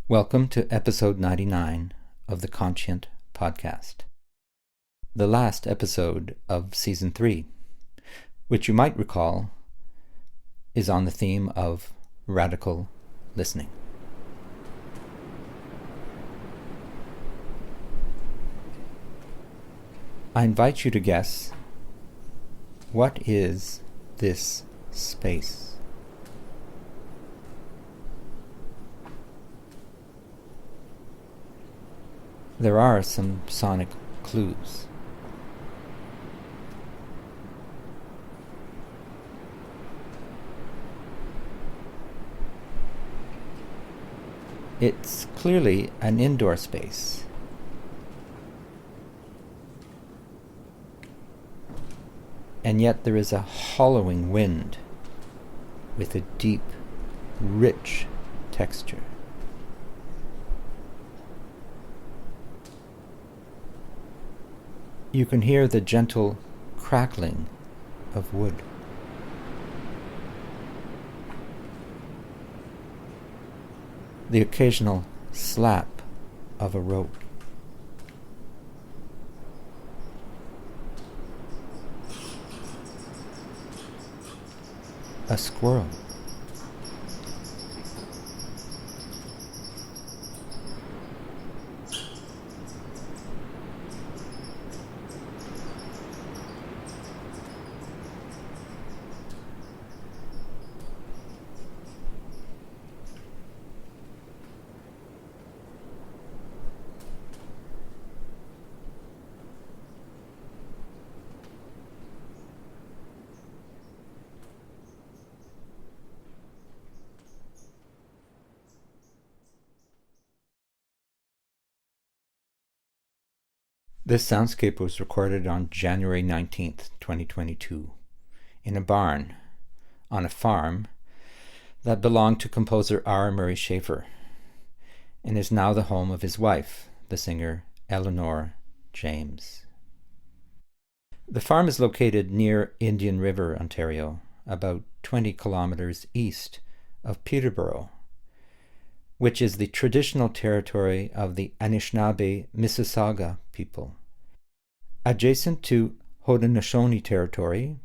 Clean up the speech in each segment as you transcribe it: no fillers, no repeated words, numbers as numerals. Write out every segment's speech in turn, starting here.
Welcome to episode 99 of the Conscient podcast, the last episode of season 3, which you might recall is on the theme of radical listening. I invite you to guess, what is this space? There are some sonic clues. It's clearly an indoor space. And yet there is a hollowing wind with a deep, rich texture. You can hear the gentle crackling of wood. The occasional slap of a rope. A squirrel. This soundscape was recorded on January 19th, 2022, in a barn on a farm that belonged to composer R. Murray Schafer and is now the home of his wife, the singer Eleanor James. The farm is located near Indian River, Ontario, about 20 kilometers east of Peterborough, which is the traditional territory of the Anishinaabe Mississauga people, adjacent to Haudenosaunee territory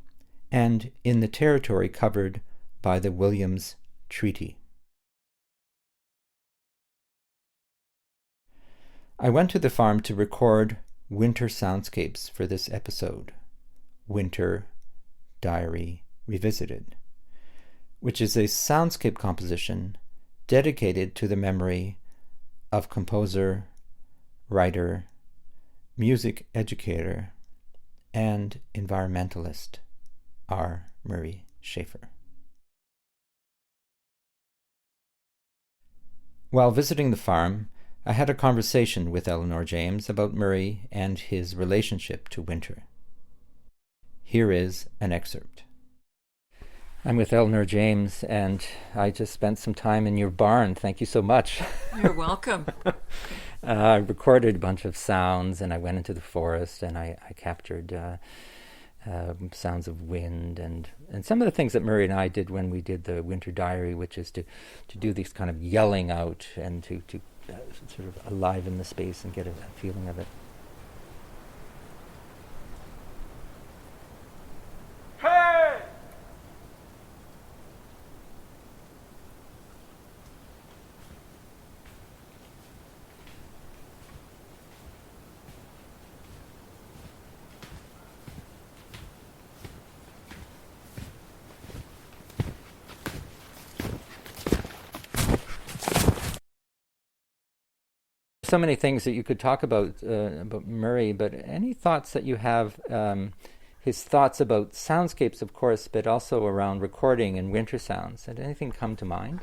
and in the territory covered by the Williams Treaty. I went to the farm to record winter soundscapes for this episode, Winter Diary Revisited, which is a soundscape composition dedicated to the memory of composer, writer, music educator, and environmentalist R. Murray Schafer. While visiting the farm, I had a conversation with Eleanor James about Murray and his relationship to winter. Here is an excerpt. I'm with Eleanor James, and I just spent some time in your barn. Thank you so much. You're welcome. I recorded a bunch of sounds, and I went into the forest, and I captured sounds of wind, and some of the things that Murray and I did when we did the Winter Diary, which is to do these kind of yelling out and to sort of aliven the space and get a feeling of it. Hey! So many things that you could talk about Murray, but any thoughts that you have, his thoughts about soundscapes, of course, but also around recording and winter sounds. Did anything come to mind?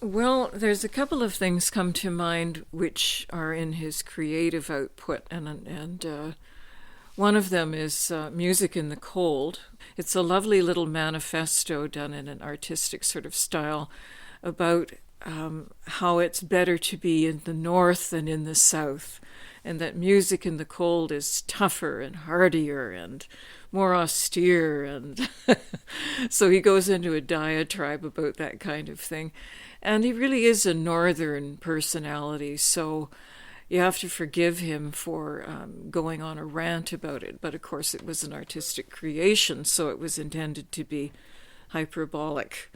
Well, there's a couple of things come to mind which are in his creative output, and one of them is Music in the Cold. It's a lovely little manifesto done in an artistic sort of style about how it's better to be in the north than in the south, and that music in the cold is tougher and hardier and more austere, and so he goes into a diatribe about that kind of thing. And he really is a northern personality, so you have to forgive him for going on a rant about it. But of course, it was an artistic creation, so it was intended to be hyperbolic.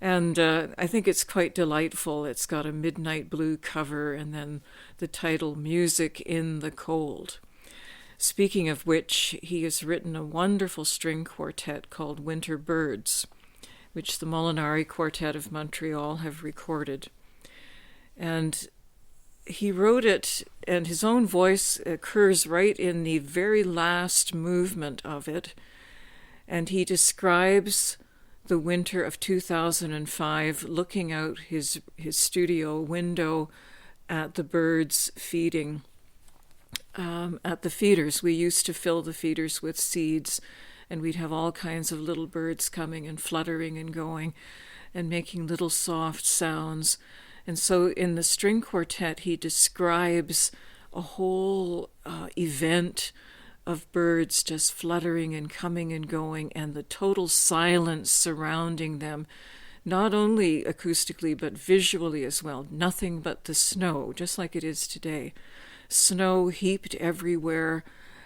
And I think it's quite delightful. It's got a midnight blue cover and then the title, Music in the Cold. Speaking of which, he has written a wonderful string quartet called Winter Birds, which the Molinari Quartet of Montreal have recorded. And he wrote it, and his own voice occurs right in the very last movement of it. And he describes the winter of 2005, looking out his studio window at the birds feeding at the feeders. We used to fill the feeders with seeds, and we'd have all kinds of little birds coming and fluttering and going and making little soft sounds. And so in the string quartet, he describes a whole event of birds just fluttering and coming and going, and the total silence surrounding them, not only acoustically but visually as well. Nothing but the snow, just like it is today. Snow heaped everywhere,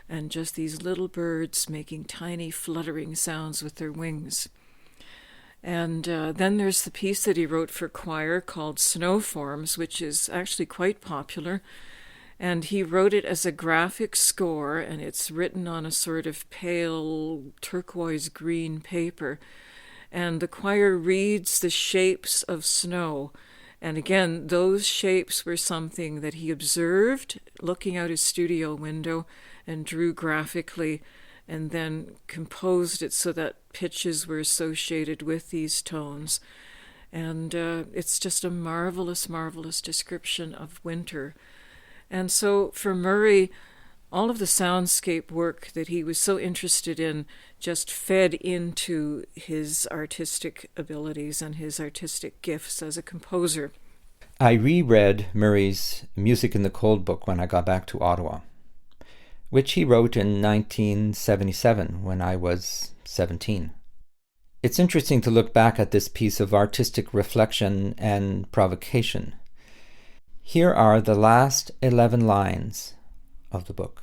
and just these little birds making tiny fluttering sounds with their wings. And then there's the piece that he wrote for choir called Snow Forms, which is actually quite popular. And he wrote it as a graphic score, and it's written on a sort of pale turquoise green paper. And the choir reads the shapes of snow. And again, those shapes were something that he observed looking out his studio window and drew graphically, and then composed it so that pitches were associated with these tones. And it's just a marvelous, marvelous description of winter. And so for Murray, all of the soundscape work that he was so interested in just fed into his artistic abilities and his artistic gifts as a composer. I reread Murray's Music in the Cold book when I got back to Ottawa, which he wrote in 1977 when I was 17. It's interesting to look back at this piece of artistic reflection and provocation. Here are the last 11 lines of the book.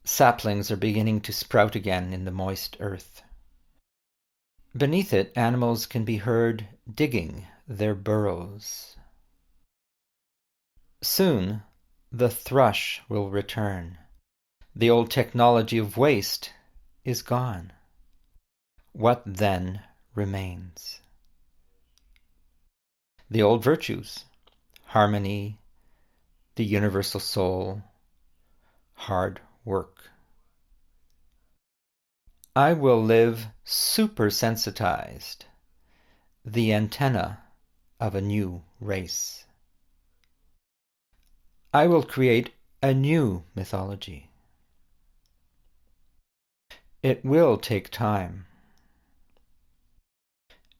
Saplings are beginning to sprout again in the moist earth. Beneath it, animals can be heard digging their burrows. Soon, the thrush will return. The old technology of waste is gone. What then remains? The old virtues, harmony, the universal soul, hard work. I will live supersensitized, the antenna of a new race. I will create a new mythology. It will take time.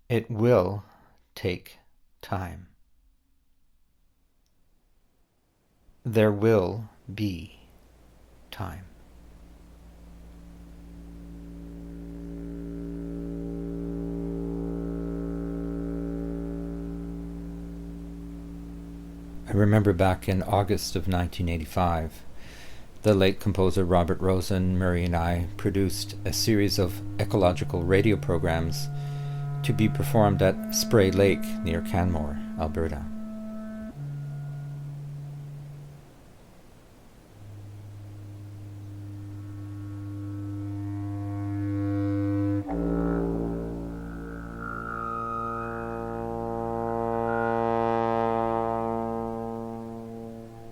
It will take time. There will be time. I remember back in August of 1985, the late composer Robert Rosen, Murray and I produced a series of ecological radio programs to be performed at Spray Lake near Canmore, Alberta.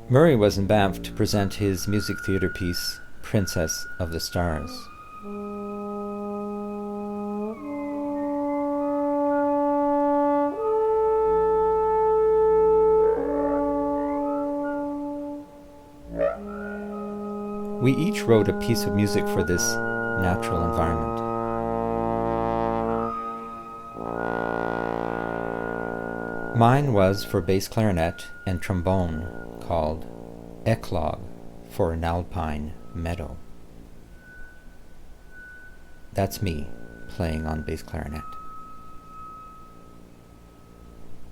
Murray was in Banff to present his music theatre piece, Princess of the Stars. We each wrote a piece of music for this natural environment. Mine was for bass clarinet and trombone, called Eclogue for an Alpine Meadow. That's me playing on bass clarinet.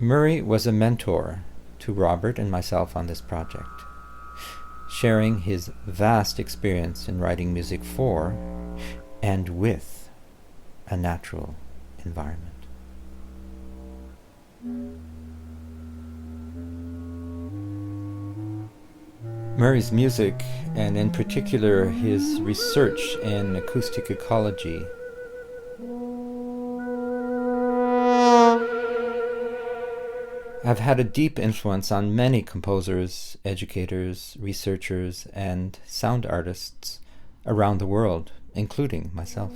Murray was a mentor to Robert and myself on this project, sharing his vast experience in writing music for and with a natural environment. Murray's music, and in particular his research in acoustic ecology, have had a deep influence on many composers, educators, researchers, and sound artists around the world, including myself.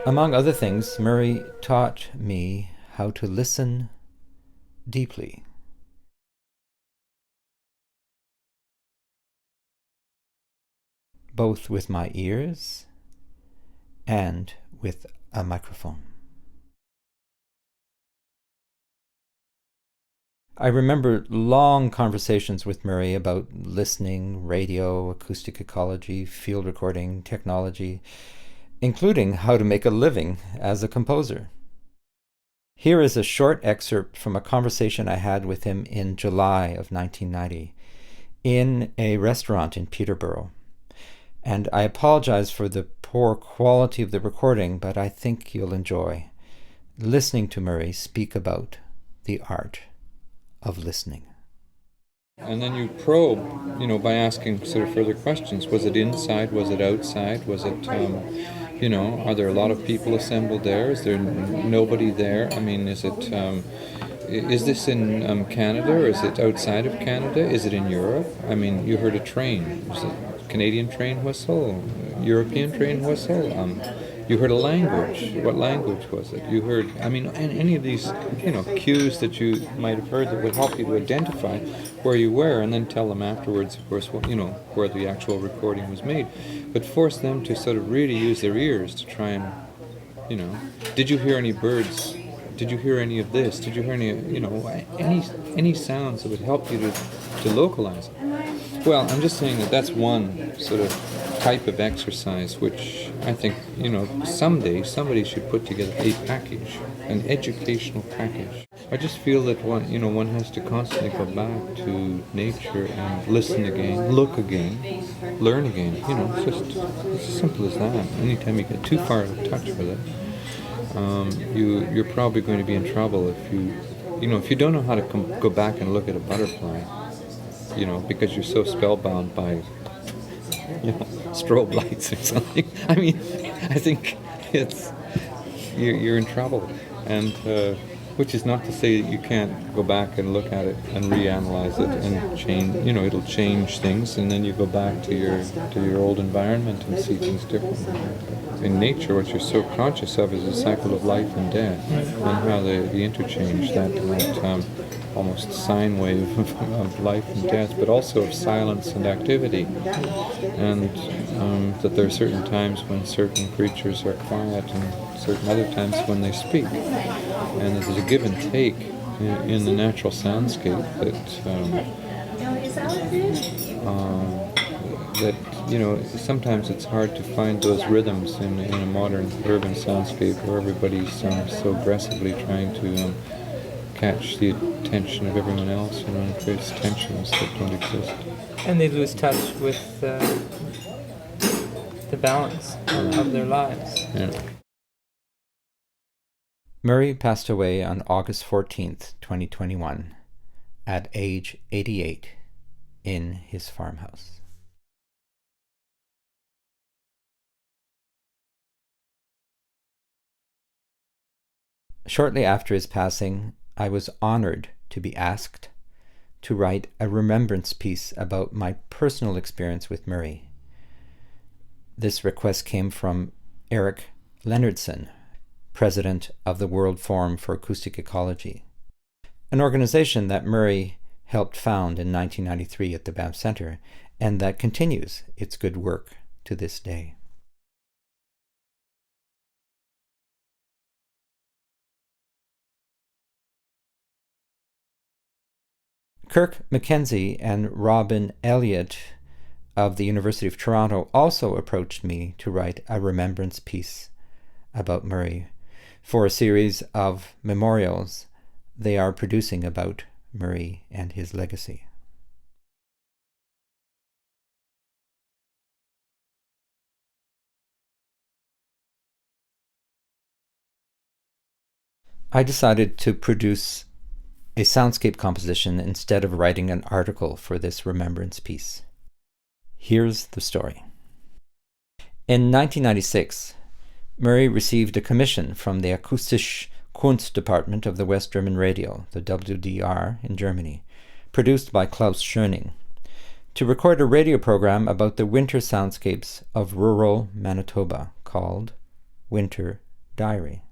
Among other things, Murray taught me how to listen deeply. Both with my ears and with a microphone. I remember long conversations with Murray about listening, radio, acoustic ecology, field recording, technology, including how to make a living as a composer. Here is a short excerpt from a conversation I had with him in July of 1990 in a restaurant in Peterborough. And I apologize for the poor quality of the recording, but I think you'll enjoy listening to Murray speak about the art of listening. And then you probe, by asking sort of further questions. Was it inside? Was it outside? Was it, are there a lot of people assembled there? Is there nobody there? I mean, is this in Canada, or is it outside of Canada? Is it in Europe? I mean, you heard a train. Was it Canadian train whistle? European train whistle? You heard a language. What language was it? You heard, and any of these, cues that you might have heard that would help you to identify where you were, and then tell them afterwards, of course, where the actual recording was made. But force them to sort of really use their ears to try and, did you hear any birds? Did you hear any of this? Did you hear any sounds that would help you to localize it? Well, I'm just saying that's one sort of type of exercise which I think, someday somebody should put together a package, an educational package. I just feel that one has to constantly go back to nature and listen again, look again, learn again. It's just as simple as that. Anytime you get too far out of touch with it, you're probably going to be in trouble if you don't know how to go back and look at a butterfly, because you're so spellbound by strobe lights or something. I think you're in trouble, and which is not to say that you can't go back and look at it and reanalyze it and change. It'll change things, and then you go back to your old environment and see things differently. In nature, what you're so conscious of is the cycle of life and death, and how the interchange, that almost sine wave of life and death, but also of silence and activity, and that there are certain times when certain creatures are quiet and certain other times when they speak, and there's a give and take in the natural soundscape that sometimes it's hard to find those rhythms in a modern urban soundscape where everybody's so aggressively trying to catch the attention of everyone else, and creates tensions that don't exist. And they lose touch with the balance of their lives. Yeah. Murray passed away on August 14th, 2021, at age 88 in his farmhouse. Shortly after his passing, I was honored to be asked to write a remembrance piece about my personal experience with Murray. This request came from Eric Leonardson, president of the World Forum for Acoustic Ecology, an organization that Murray helped found in 1993 at the Banff Centre, and that continues its good work to this day. Kirk Mackenzie and Robin Elliott of the University of Toronto also approached me to write a remembrance piece about Murray, for a series of memorials they are producing about Murray and his legacy. I decided to produce a soundscape composition instead of writing an article for this remembrance piece. Here's the story. In 1996, Murray received a commission from the Akustische Kunst department of the West German Radio, the WDR, in Germany, produced by Klaus Schöning, to record a radio program about the winter soundscapes of rural Manitoba called Winter Diary.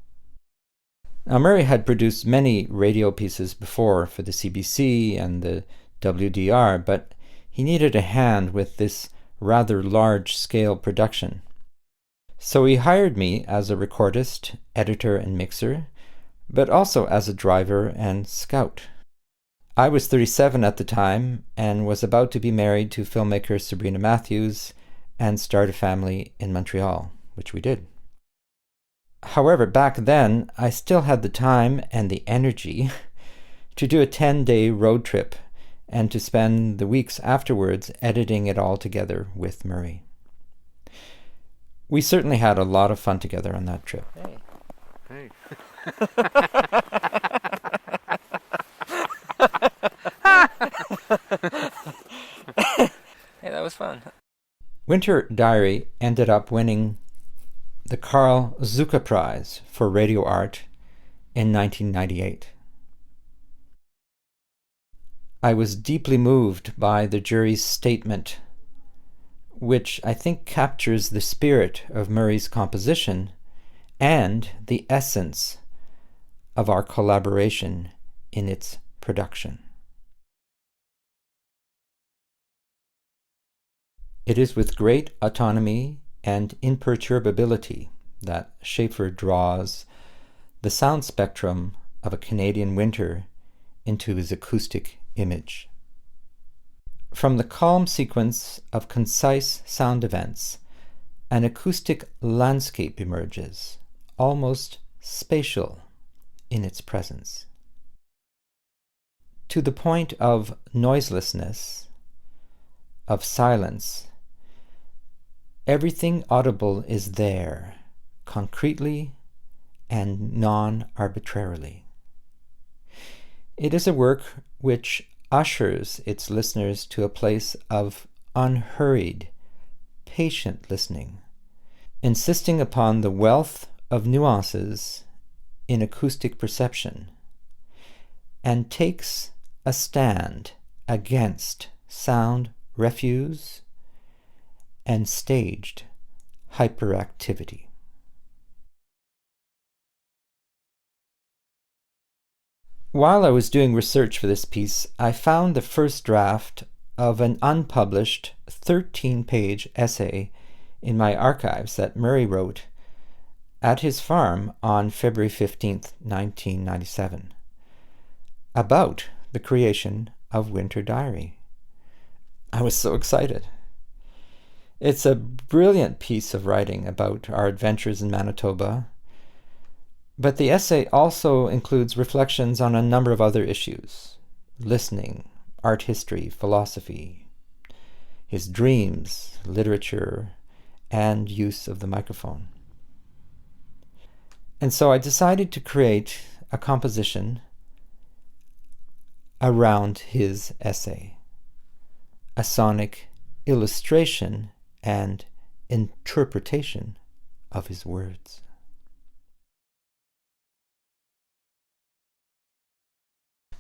Now, Murray had produced many radio pieces before for the CBC and the WDR, but he needed a hand with this rather large-scale production. So he hired me as a recordist, editor, and mixer, but also as a driver and scout. I was 37 at the time and was about to be married to filmmaker Sabrina Matthews and start a family in Montreal, which we did. However, back then, I still had the time and the energy to do a 10-day road trip and to spend the weeks afterwards editing it all together with Murray. We certainly had a lot of fun together on that trip. Hey. Hey, that was fun. Winter Diary ended up winning the Karl Zucker Prize for Radio Art in 1998. I was deeply moved by the jury's statement, which I think captures the spirit of Murray's composition and the essence of our collaboration in its production. It is with great autonomy and imperturbability that Schafer draws the sound spectrum of a Canadian winter into his acoustic image. From the calm sequence of concise sound events, an acoustic landscape emerges, almost spatial in its presence. To the point of noiselessness, of silence, everything audible is there, concretely and non-arbitrarily. It is a work which ushers its listeners to a place of unhurried, patient listening, insisting upon the wealth of nuances in acoustic perception, and takes a stand against sound refuse and staged hyperactivity. While I was doing research for this piece, I found the first draft of an unpublished 13-page essay in my archives that Murray wrote at his farm on February 15th, 1997, about the creation of Winter Diary. I was so excited. It's a brilliant piece of writing about our adventures in Manitoba, but the essay also includes reflections on a number of other issues: listening, art history, philosophy, his dreams, literature, and use of the microphone. And so I decided to create a composition around his essay, a sonic illustration and interpretation of his words.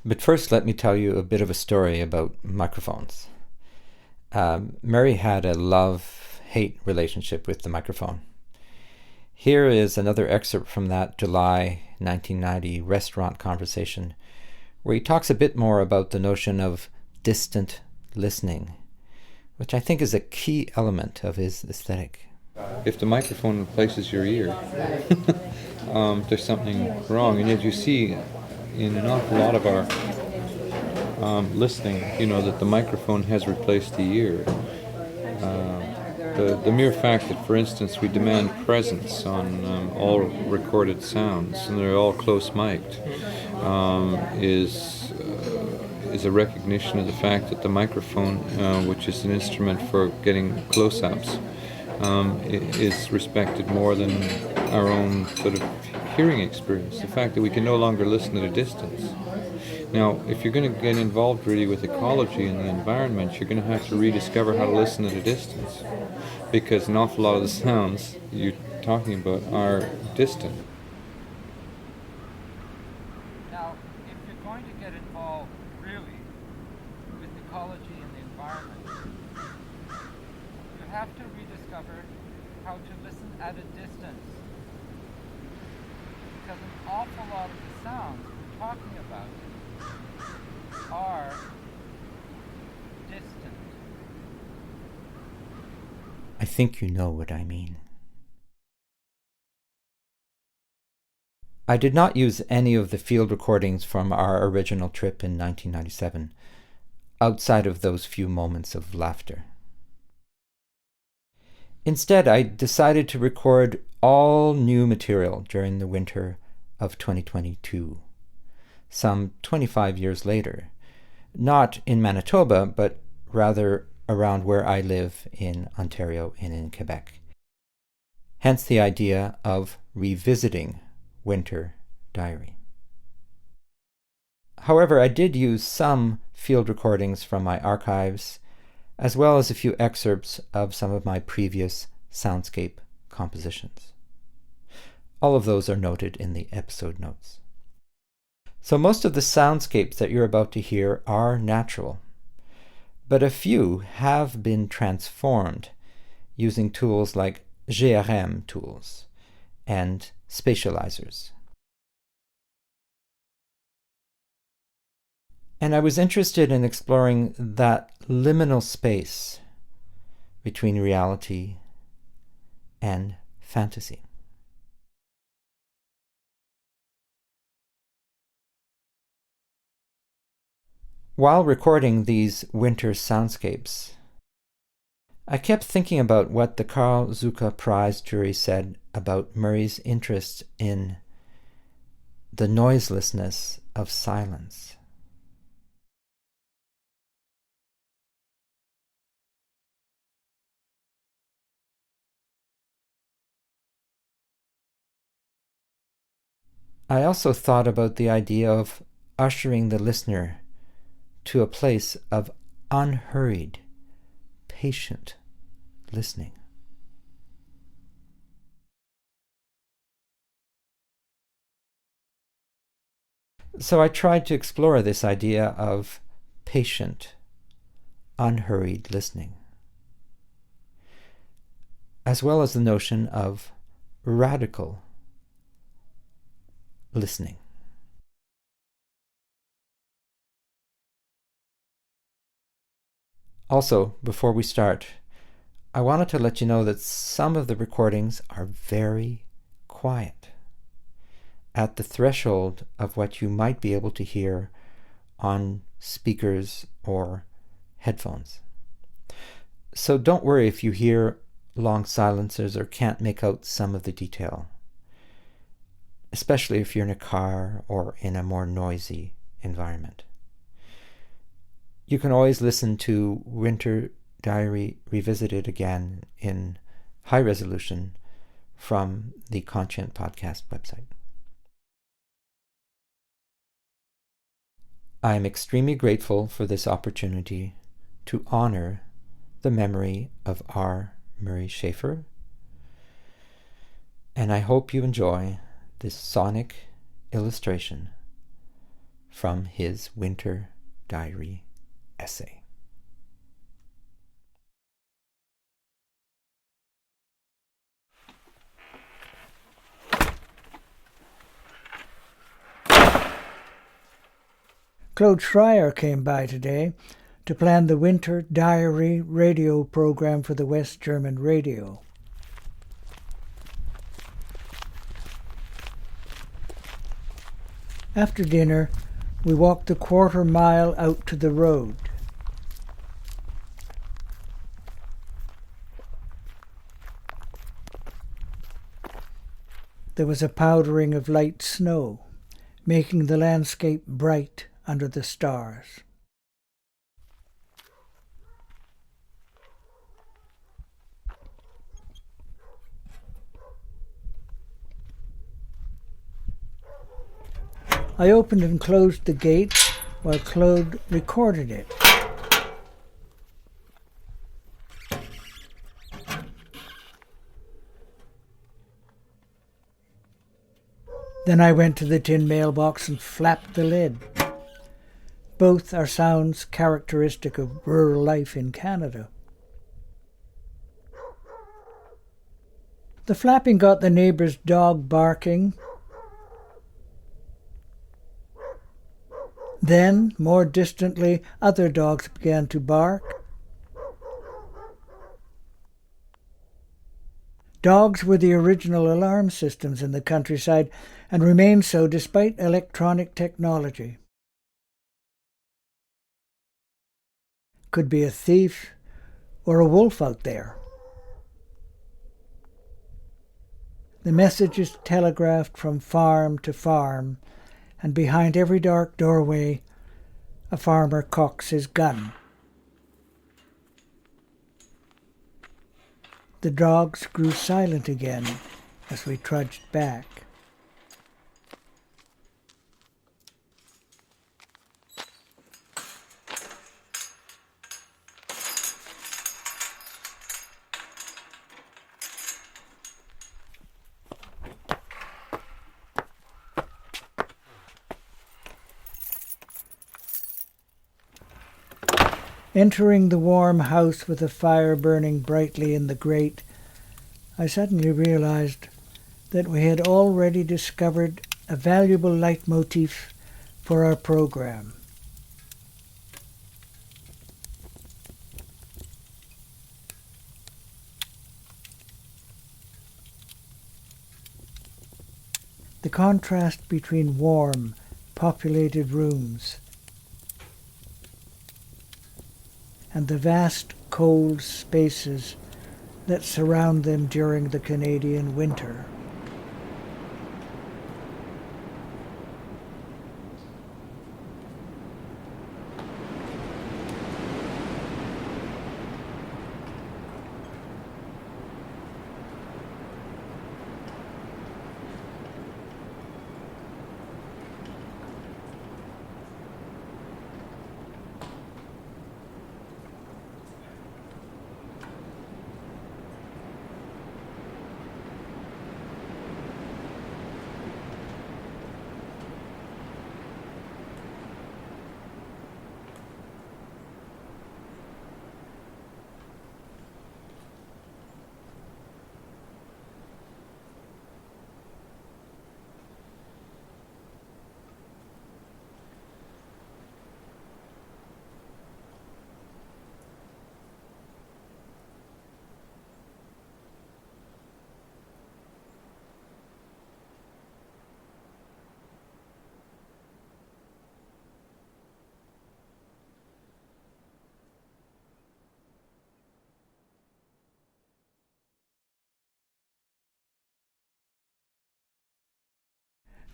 But first, let me tell you a bit of a story about microphones. Murray had a love-hate relationship with the microphone. Here is another excerpt from that July 1990 restaurant conversation, where he talks a bit more about the notion of distant listening, which I think is a key element of his aesthetic. If the microphone replaces your ear, there's something wrong. And yet you see in an awful lot of our listening, that the microphone has replaced the ear. the mere fact that, for instance, we demand presence on all recorded sounds, and they're all close mic'd, is a recognition of the fact that the microphone, which is an instrument for getting close-ups, is respected more than our own sort of hearing experience. The fact that we can no longer listen at a distance. Now, if you're going to get involved really with ecology and the environment, you're going to have to rediscover how to listen at a distance, because an awful lot of the sounds you're talking about are distant. Now, if you're going to get involved really with ecology and the environment, you have to rediscover how to listen at a distance, because an awful lot of the sounds we're talking about are distant. I think you know what I mean. I did not use any of the field recordings from our original trip in 1997, outside of those few moments of laughter. Instead, I decided to record all new material during the winter of 2022, some 25 years later, not in Manitoba, but rather around where I live in Ontario and in Quebec. Hence the idea of revisiting Winter Diary. However, I did use some field recordings from my archives, as well as a few excerpts of some of my previous soundscape compositions. All of those are noted in the episode notes. So most of the soundscapes that you're about to hear are natural, but a few have been transformed using tools like GRM tools and spatializers. And I was interested in exploring that liminal space between reality and fantasy. While recording these winter soundscapes, I kept thinking about what the Carl Zucca Prize jury said about Murray's interest in the noiselessness of silence. I also thought about the idea of ushering the listener to a place of unhurried, patient listening. So I tried to explore this idea of patient, unhurried listening, as well as the notion of radical listening. Also, before we start, I wanted to let you know that some of the recordings are very quiet, at the threshold of what you might be able to hear on speakers or headphones. So don't worry if you hear long silences or can't make out some of the detail, especially if you're in a car or in a more noisy environment. You can always listen to Winter Diary Revisited again in high resolution from the Conscient podcast website. I am extremely grateful for this opportunity to honor the memory of R. Murray Schafer, and I hope you enjoy this sonic illustration from his Winter Diary essay. Claude Schreier came by today to plan the Winter Diary radio program for the West German radio. After dinner, we walked a quarter-mile out to the road. there was a powdering of light snow, making the landscape bright under the stars. I opened and closed the gate while Claude recorded it. Then I went to the tin mailbox and flapped the lid. Both are sounds characteristic of rural life in Canada. The flapping got the neighbor's dog barking. Then, more distantly, other dogs began to bark. Dogs were the original alarm systems in the countryside and remain so despite electronic technology. Could be a thief or a wolf out there. The message is telegraphed from farm to farm, and behind every dark doorway, a farmer cocks his gun. The dogs grew silent again as we trudged back. Entering the warm house with a fire burning brightly in the grate, I suddenly realized that we had already discovered a valuable leitmotif for our program. The contrast between warm, populated rooms and the vast, cold spaces that surround them during the Canadian winter.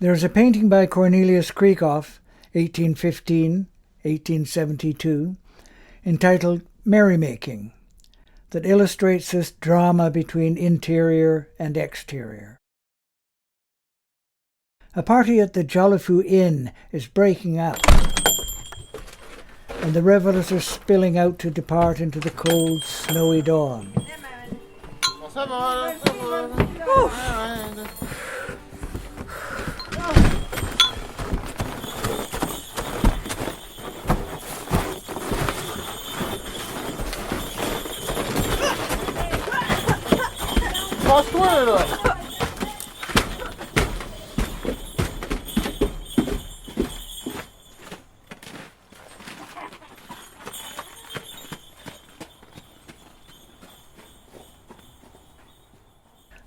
There is a painting by Cornelius Krieghoff, 1815-1872, entitled Merrymaking, that illustrates this drama between interior and exterior. A party at the Jolliffe Inn is breaking up, and the revellers are spilling out to depart into the cold, snowy dawn.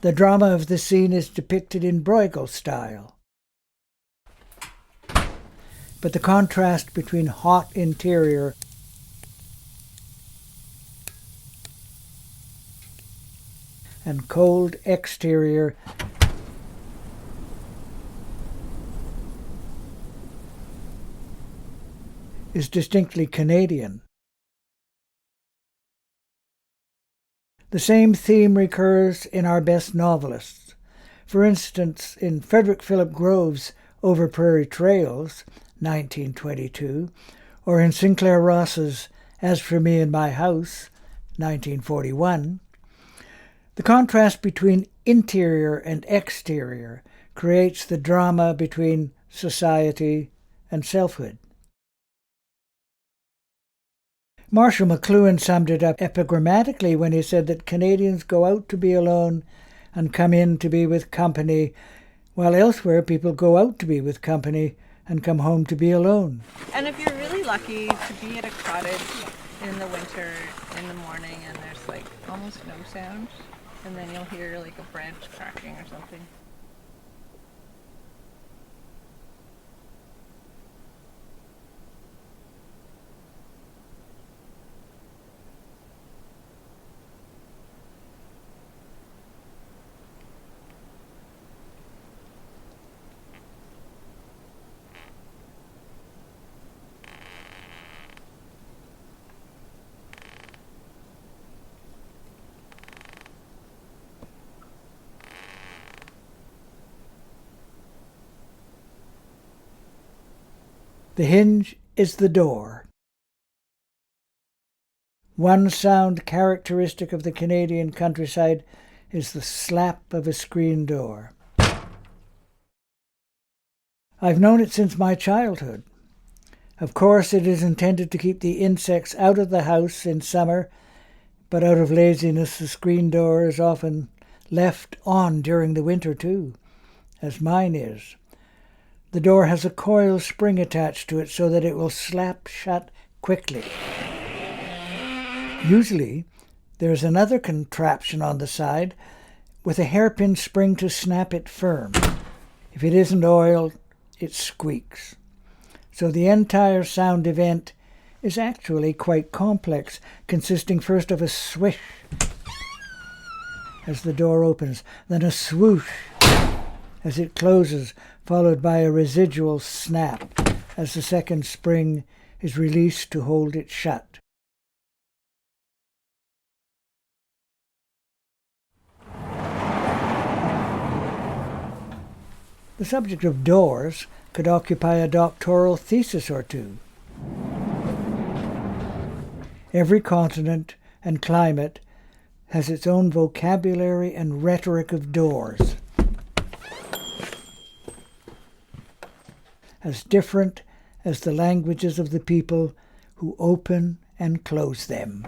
The drama of the scene is depicted in Bruegel style. But the contrast between hot interior and cold exterior is distinctly Canadian. The same theme recurs in our best novelists. For instance, in Frederick Philip Grove's Over Prairie Trails, 1922, or in Sinclair Ross's As for Me and My House, 1941, the contrast between interior and exterior creates the drama between society and selfhood. Marshall McLuhan summed it up epigrammatically when he said that Canadians go out to be alone and come in to be with company, while elsewhere people go out to be with company and come home to be alone. And if you're really lucky to be at a cottage in the winter in the morning and there's like almost no sound, and then you'll hear like a branch cracking or something. The hinge is the door. One sound characteristic of the Canadian countryside is the slap of a screen door. I've known it since my childhood. Of course, it is intended to keep the insects out of the house in summer, but out of laziness the screen door is often left on during the winter too, as mine is. The door has a coil spring attached to it so that it will slap shut quickly. Usually, there's another contraption on the side with a hairpin spring to snap it firm. If it isn't oiled, it squeaks. So the entire sound event is actually quite complex, consisting first of a swish as the door opens, then a swoosh as it closes, followed by a residual snap as the second spring is released to hold it shut. The subject of doors could occupy a doctoral thesis or two. Every continent and climate has its own vocabulary and rhetoric of doors, as different as the languages of the people who open and close them.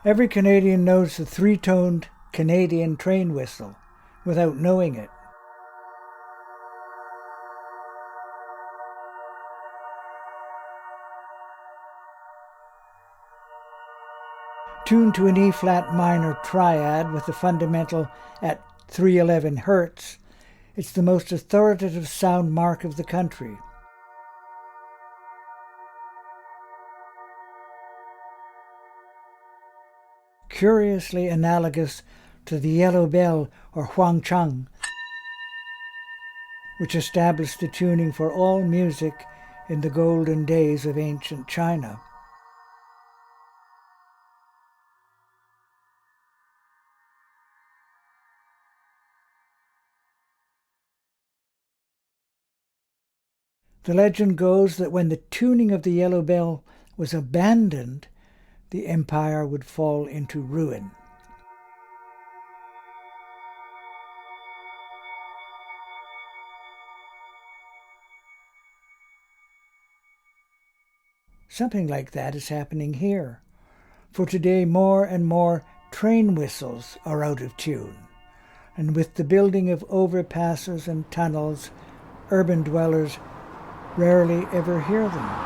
Every Canadian knows the three-toned Canadian train whistle without knowing it. Tuned to an E-flat minor triad with the fundamental at 311 Hz, it's the most authoritative sound mark of the country. Curiously analogous to the yellow bell or huangchang, which established the tuning for all music in the golden days of ancient China. The legend goes that when the tuning of the yellow bell was abandoned, the empire would fall into ruin. Something like that is happening here, for today more and more train whistles are out of tune, and with the building of overpasses and tunnels, urban dwellers rarely ever hear them.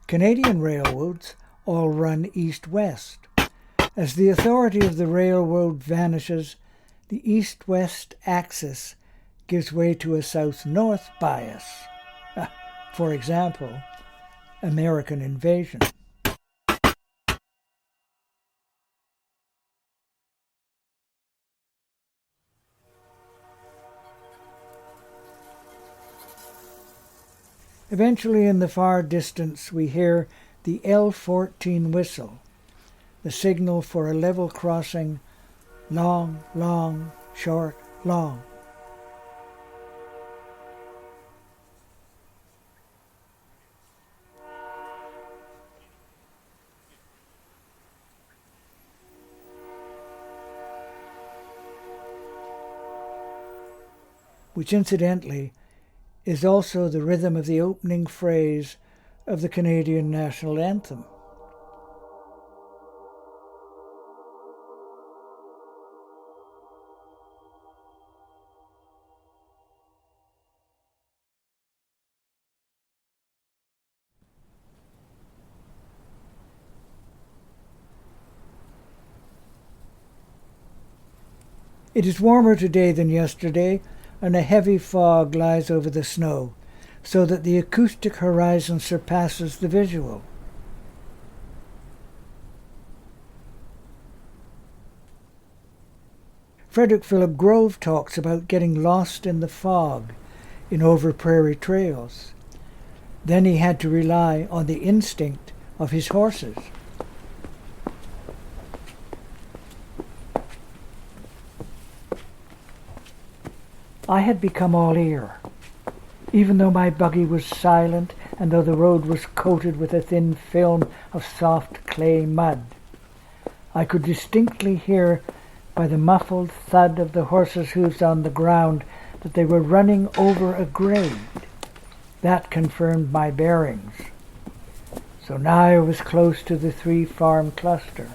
Canadian railroads all run east-west. As the authority of the railroad vanishes, the east-west axis gives way to a south-north bias. For example, American invasion. Eventually, in the far distance, we hear the L14 whistle, the signal for a level crossing, long, long, short, long. Which incidentally is also the rhythm of the opening phrase of the Canadian national anthem. It is warmer today than yesterday, and a heavy fog lies over the snow, so that the acoustic horizon surpasses the visual. Frederick Philip Grove talks about getting lost in the fog in over prairie trails. Then he had to rely on the instinct of his horses. I had become all ear. Even though my buggy was silent and though the road was coated with a thin film of soft clay mud, I could distinctly hear by the muffled thud of the horses' hooves on the ground that they were running over a grade. That confirmed my bearings. So now I was close to the 3-farm cluster.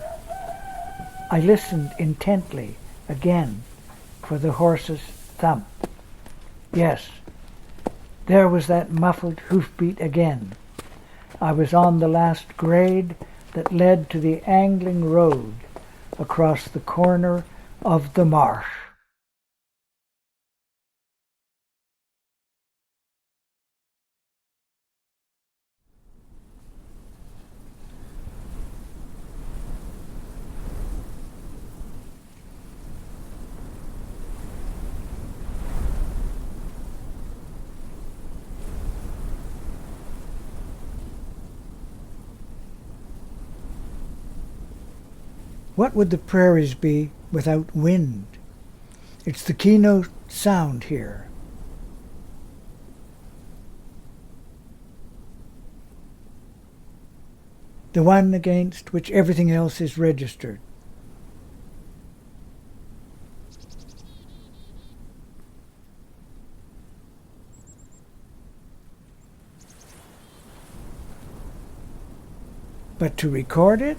I listened intently again for the horses' thump. Yes, there was that muffled hoofbeat again. I was on the last grade that led to the angling road across the corner of the marsh. What would the prairies be without wind? It's the keynote sound here. The one against which everything else is registered. But to record it?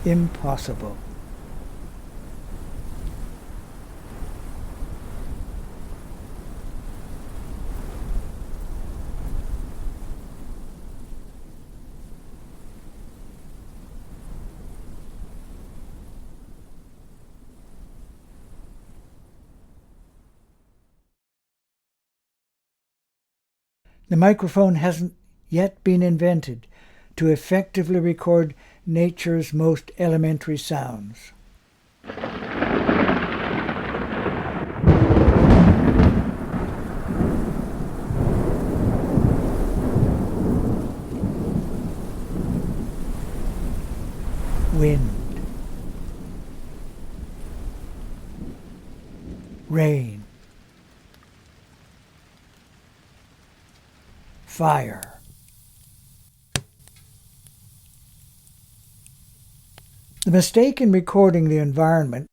Impossible. The microphone hasn't yet been invented to effectively record nature's most elementary sounds. Wind, rain, fire. The mistake in recording the environment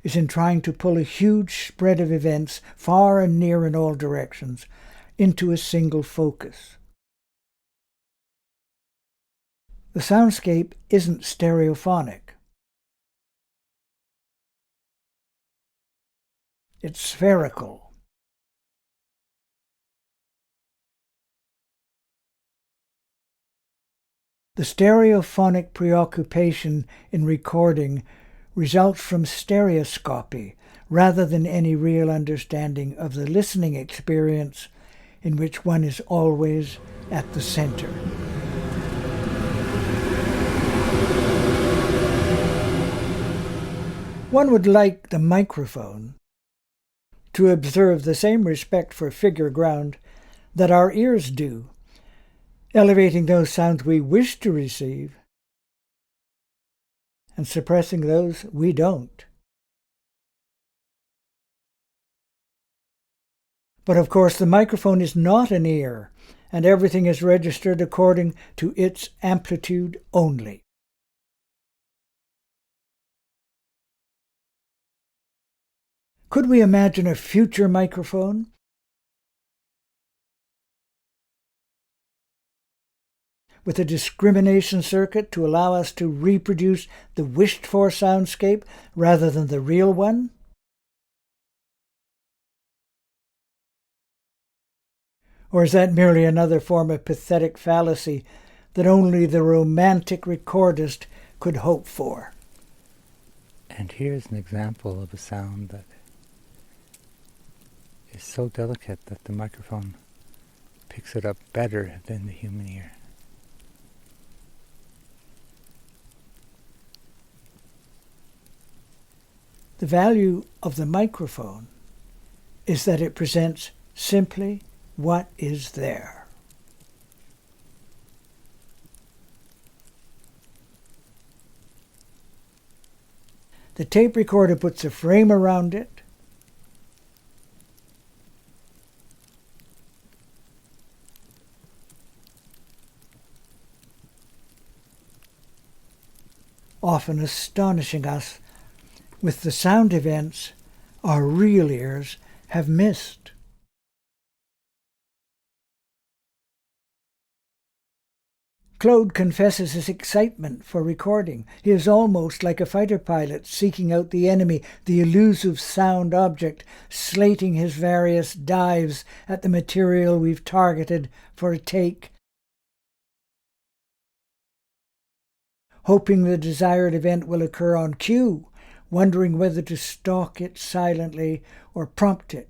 is in trying to pull a huge spread of events, far and near in all directions, into a single focus. The soundscape isn't stereophonic. It's spherical. The stereophonic preoccupation in recording results from stereoscopy rather than any real understanding of the listening experience in which one is always at the center. One would like the microphone to observe the same respect for figure ground that our ears do, elevating those sounds we wish to receive and suppressing those we don't. But of course, the microphone is not an ear, and everything is registered according to its amplitude only. Could we imagine a future microphone with a discrimination circuit to allow us to reproduce the wished-for soundscape rather than the real one? Or is that merely another form of pathetic fallacy that only the romantic recordist could hope for? And here's an example of a sound that is so delicate that the microphone picks it up better than the human ear. The value of the microphone is that it presents simply what is there. The tape recorder puts a frame around it, often astonishing us with the sound events our real ears have missed. Claude confesses his excitement for recording. He is almost like a fighter pilot seeking out the enemy, the elusive sound object, slating his various dives at the material we've targeted for a take, hoping the desired event will occur on cue, wondering whether to stalk it silently or prompt it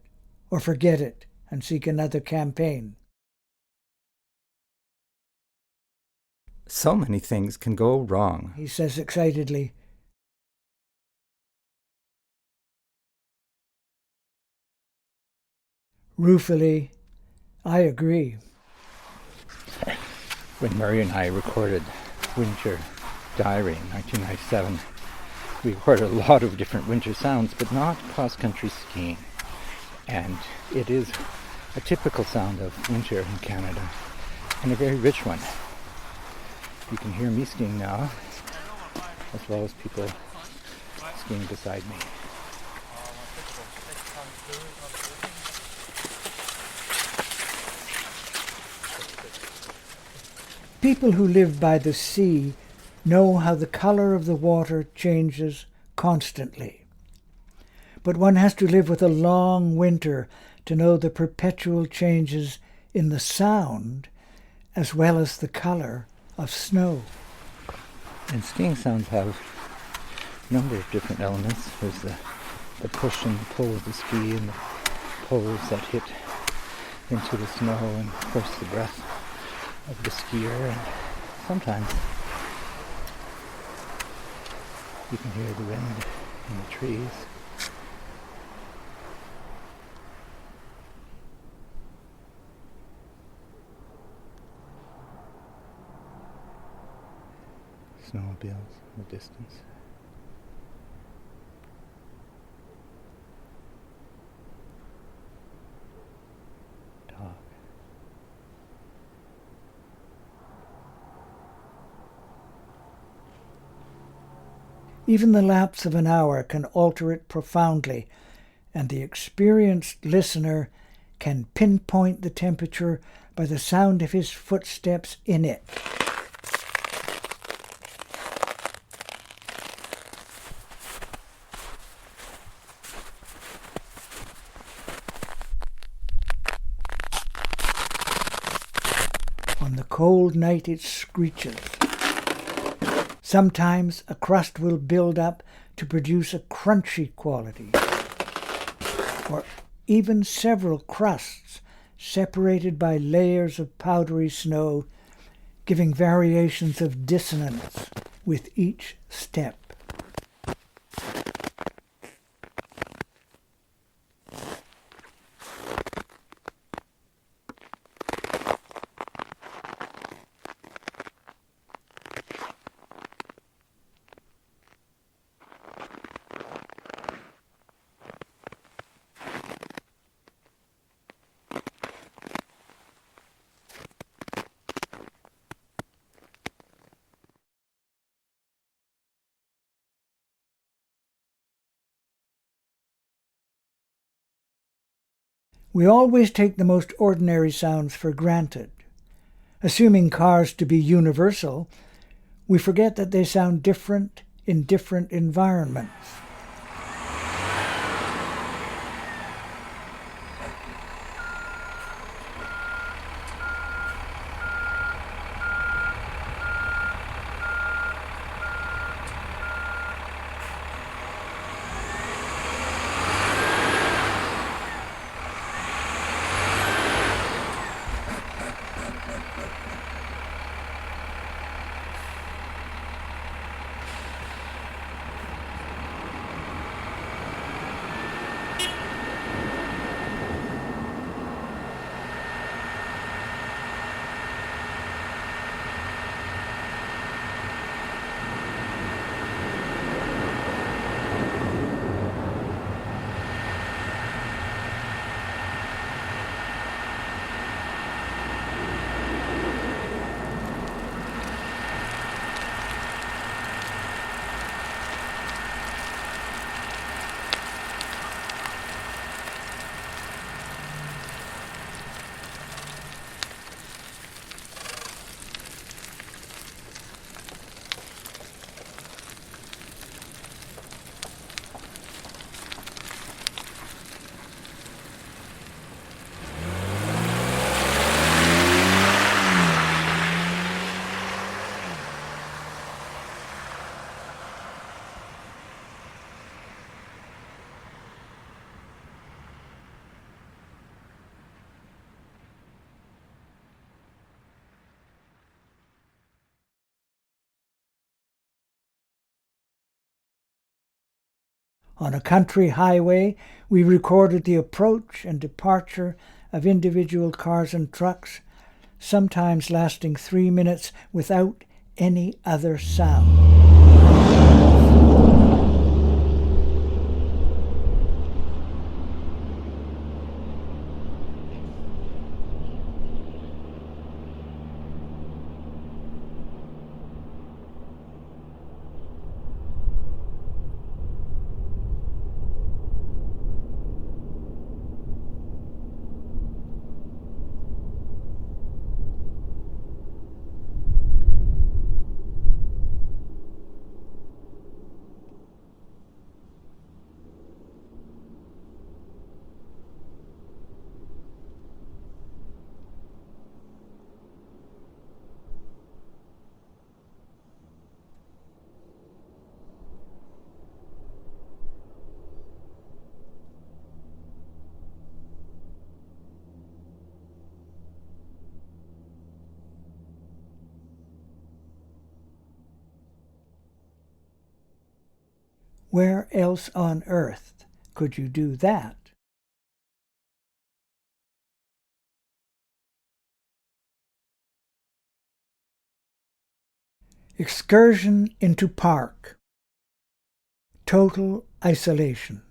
or forget it and seek another campaign. So many things can go wrong, He says excitedly. Ruefully, I agree. When Murray and I recorded Winter Diary in 1997, we recorded a lot of different winter sounds, but not cross-country skiing. And it is a typical sound of winter in Canada, and a very rich one. You can hear me skiing now, as well as people skiing beside me. People who live by the sea know how the color of the water changes constantly. But one has to live with a long winter to know the perpetual changes in the sound as well as the color of snow. And skiing sounds have a number of different elements. There's the push and the pull of the ski, and the poles that hit into the snow, and of course the breath of the skier. And sometimes you can hear the wind in the trees. Snowmobiles in the distance. Dog. Even the lapse of an hour can alter it profoundly, and the experienced listener can pinpoint the temperature by the sound of his footsteps in it. cold night it screeches. Sometimes a crust will build up to produce a crunchy quality, or even several crusts separated by layers of powdery snow, giving variations of dissonance with each step. We always take the most ordinary sounds for granted. Assuming cars to be universal, we forget that they sound different in different environments. On a country highway, we recorded the approach and departure of individual cars and trucks, sometimes lasting 3 minutes without any other sound. Where else on earth could you do that? Excursion into park. Total isolation.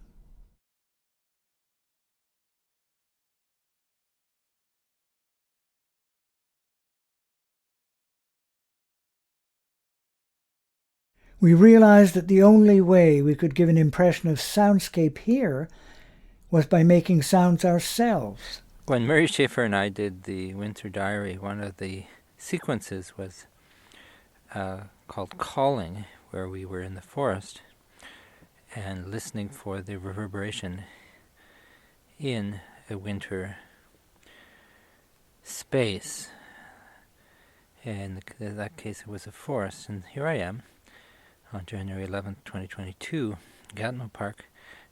We realized that the only way we could give an impression of soundscape here was by making sounds ourselves. When Mary Schafer and I did the Winter Diary, one of the sequences was called Calling, where we were in the forest and listening for the reverberation in a winter space. In that case, it was a forest. And here I am on January 11th, 2022, Gatineau Park.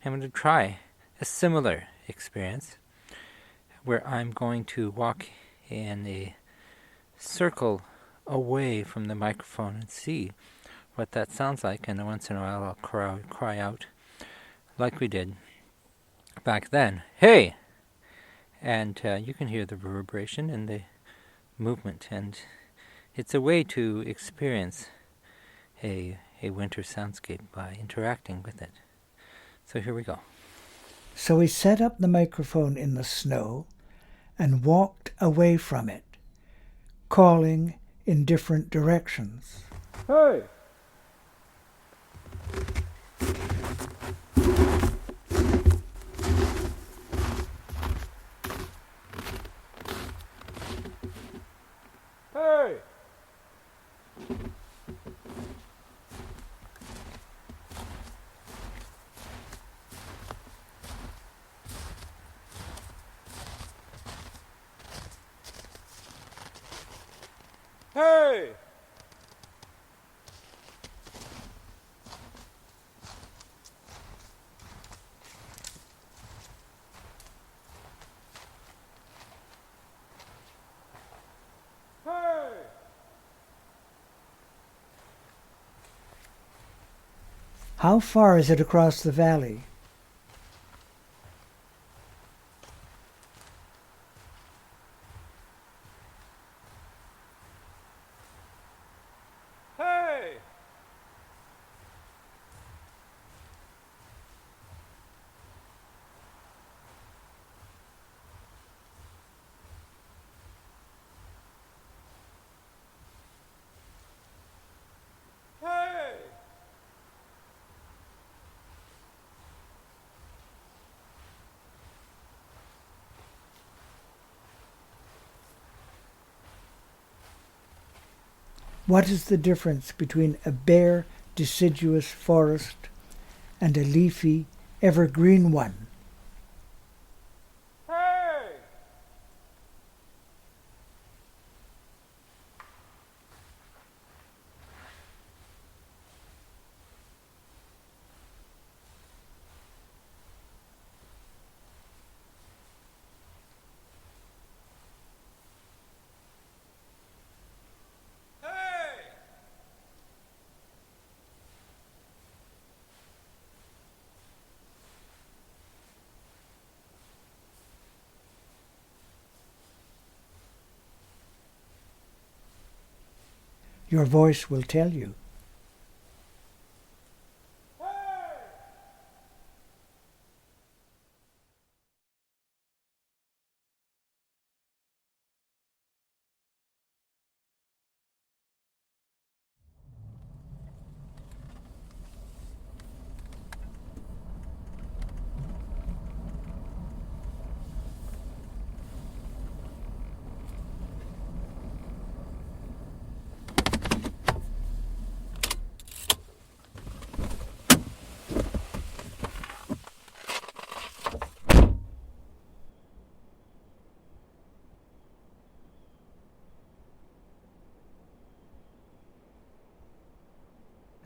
I'm going to try a similar experience where I'm going to walk in a circle away from the microphone and see what that sounds like. And once in a while I'll cry out like we did back then, "Hey!" And you can hear the reverberation and the movement, and it's a way to experience a winter soundscape by interacting with it. So here we go. So we set up the microphone in the snow and walked away from it, calling in different directions. Hey! Hey! Hey! Hey! How far is it across the valley? Hey! Hey! What is the difference between a bare, deciduous forest and a leafy, evergreen one? Hey! Your voice will tell you.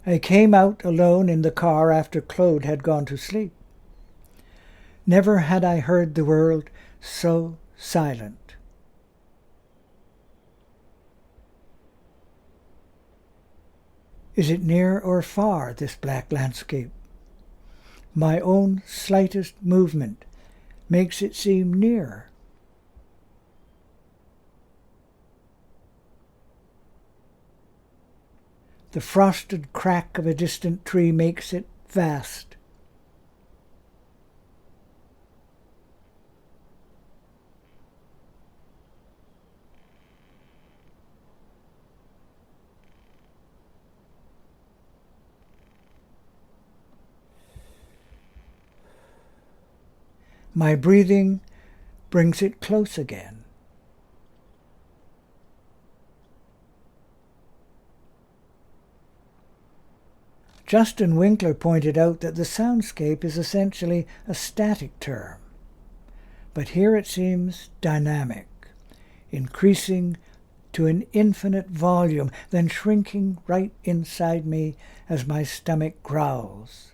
I came out alone in the car after Claude had gone to sleep. Never had I heard the world so silent. Is it near or far, this black landscape? My own slightest movement makes it seem near. The frosted crack of a distant tree makes it vast. My breathing brings it close again. Justin Winkler pointed out that the soundscape is essentially a static term, but here it seems dynamic, increasing to to an infinite volume, then shrinking right inside me as my stomach growls.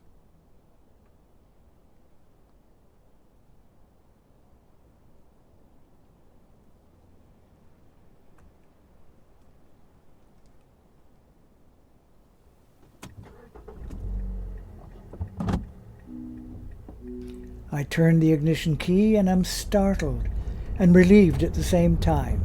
I turn the ignition key and am startled and relieved at the same time.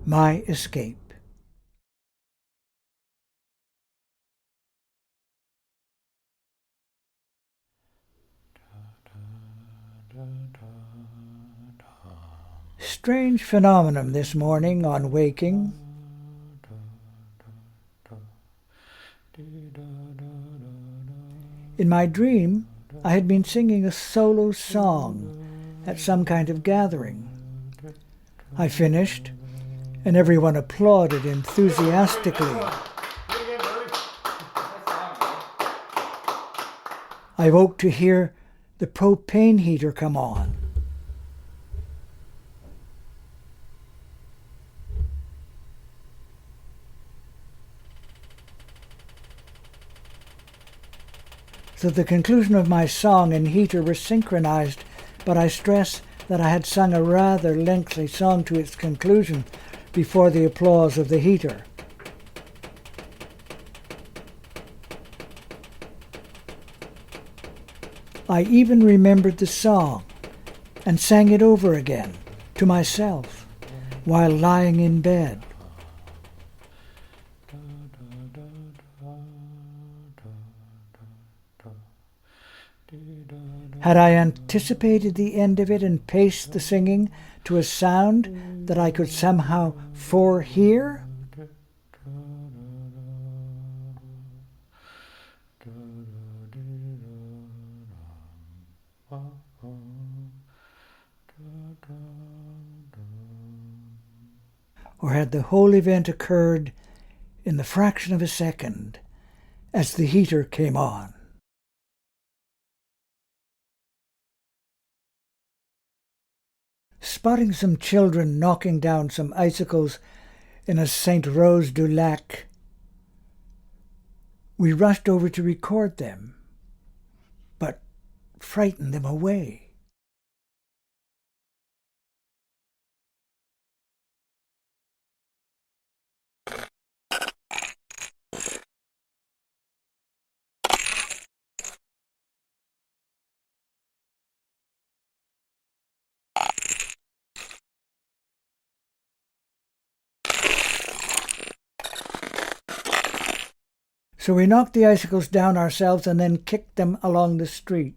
My escape. Strange phenomenon this morning on waking. In my dream, I had been singing a solo song at some kind of gathering. I finished, and everyone applauded enthusiastically. I woke to hear the propane heater come on. So the conclusion of my song and heater were synchronized, but I stress that I had sung a rather lengthy song to its conclusion before the applause of the heater. I even remembered the song and sang it over again to myself while lying in bed. Had I anticipated the end of it and paced the singing to a sound that I could somehow forehear? Or had the whole event occurred in the fraction of a second as the heater came on? Spotting some children knocking down some icicles in a St. Rose du Lac, we rushed over to record them, but frightened them away. So we knocked the icicles down ourselves and then kicked them along the street.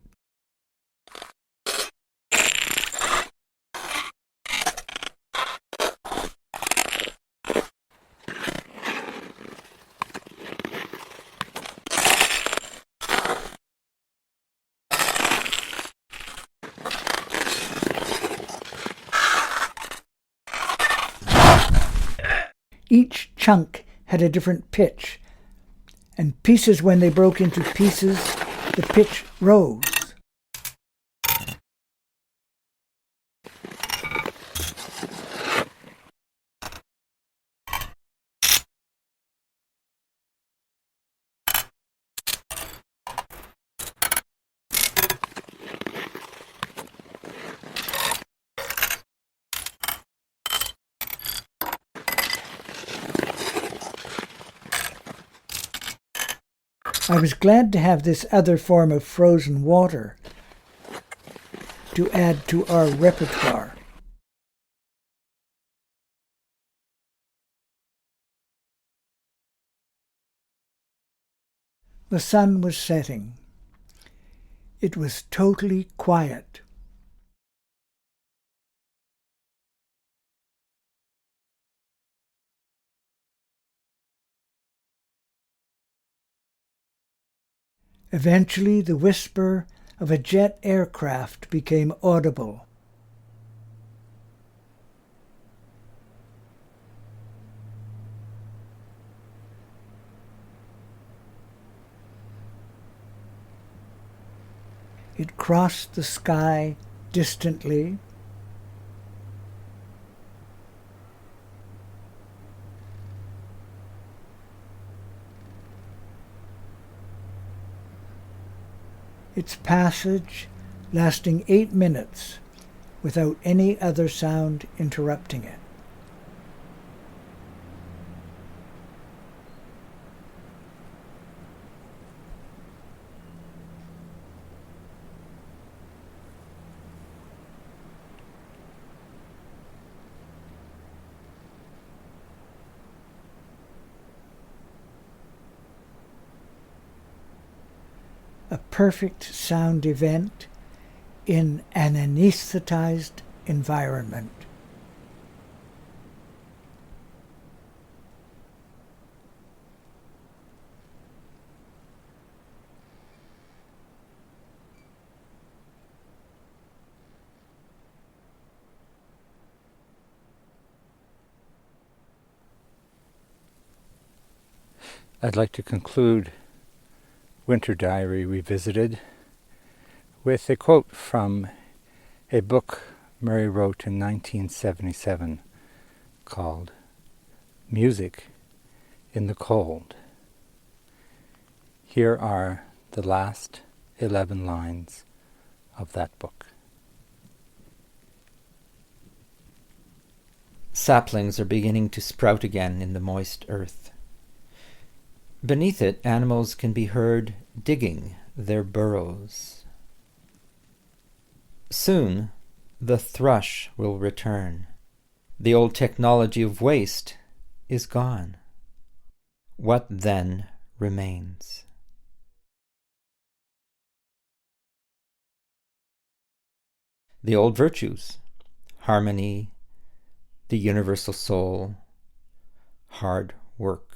Each chunk had a different pitch, and pieces, when they broke into pieces, the pitch rose. I was glad to have this other form of frozen water. to add to our repertoire. The sun was setting. It was totally quiet. Eventually, the whisper of a jet aircraft became audible. It crossed the sky distantly. Its passage lasting 8 minutes without any other sound interrupting it. A perfect sound event in an anesthetized environment. I'd like to conclude Winter Diary Revisited with a quote from a book Murray wrote in 1977 called Music in the Cold. Here are the last 11 lines of that book. Saplings are beginning to sprout again in the moist earth. Beneath it, animals can be heard digging their burrows. Soon, the thrush will return. The old technology of waste is gone. What then remains? The old virtues, harmony, the universal soul, hard work.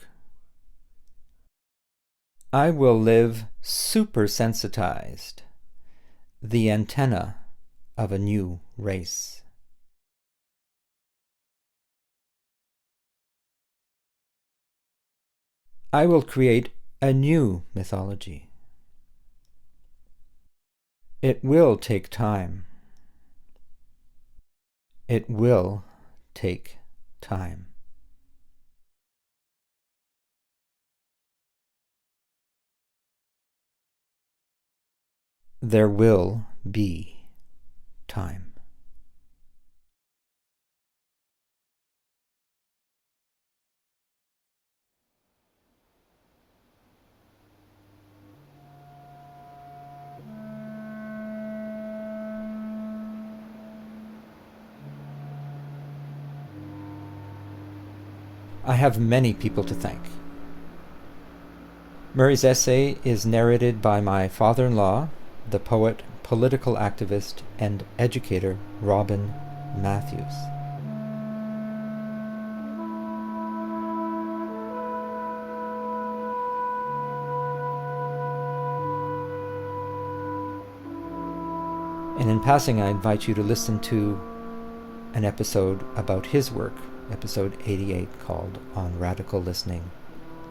I will live supersensitized, the antenna of a new race. I will create a new mythology. It will take time. It will take time. There will be time. I have many people to thank. Murray's essay is narrated by my father-in-law, the poet, political activist, and educator Robin Matthews. And in passing, I invite you to listen to an episode about his work, episode 88, called On Radical Listening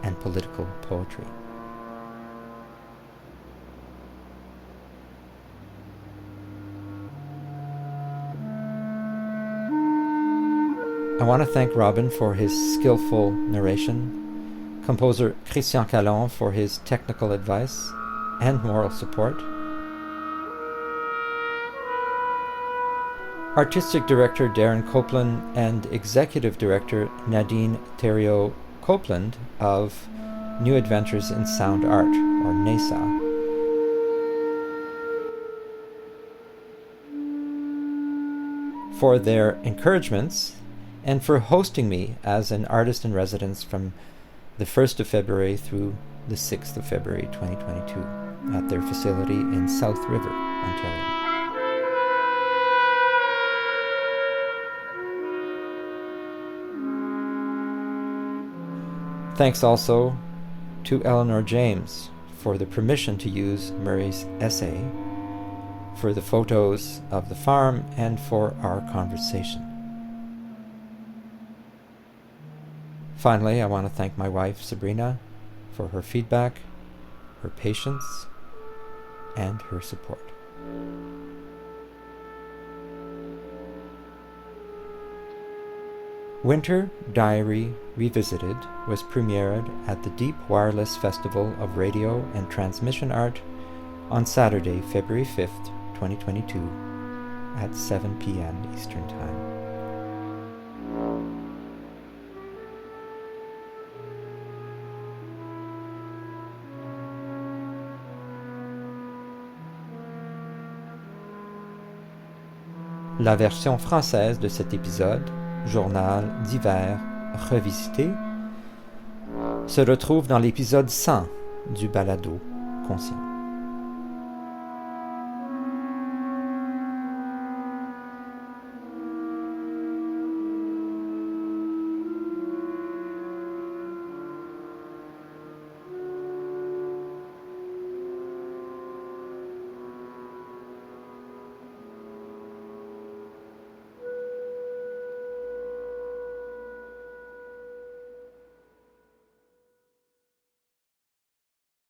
and Political Poetry. I want to thank Robin for his skillful narration, composer Christian Calon for his technical advice and moral support, artistic director Darren Copeland and executive director Nadine Theriault-Copeland of New Adventures in Sound Art, or NESA. for their encouragements and for hosting me as an artist in residence from the 1st of February through the 6th of February 2022 at their facility in South River, Ontario. Thanks also to Eleanor James for the permission to use Murray's essay, for the photos of the farm, and for our conversation. Finally, I want to thank my wife, Sabrina, for her feedback, her patience, and her support. Winter Diary Revisited was premiered at the Deep Wireless Festival of Radio and Transmission Art on Saturday, February 5th, 2022 at 7 p.m. Eastern Time. La version française de cet épisode, Journal d'hiver revisité, se retrouve dans l'épisode 100 du balado Conscient.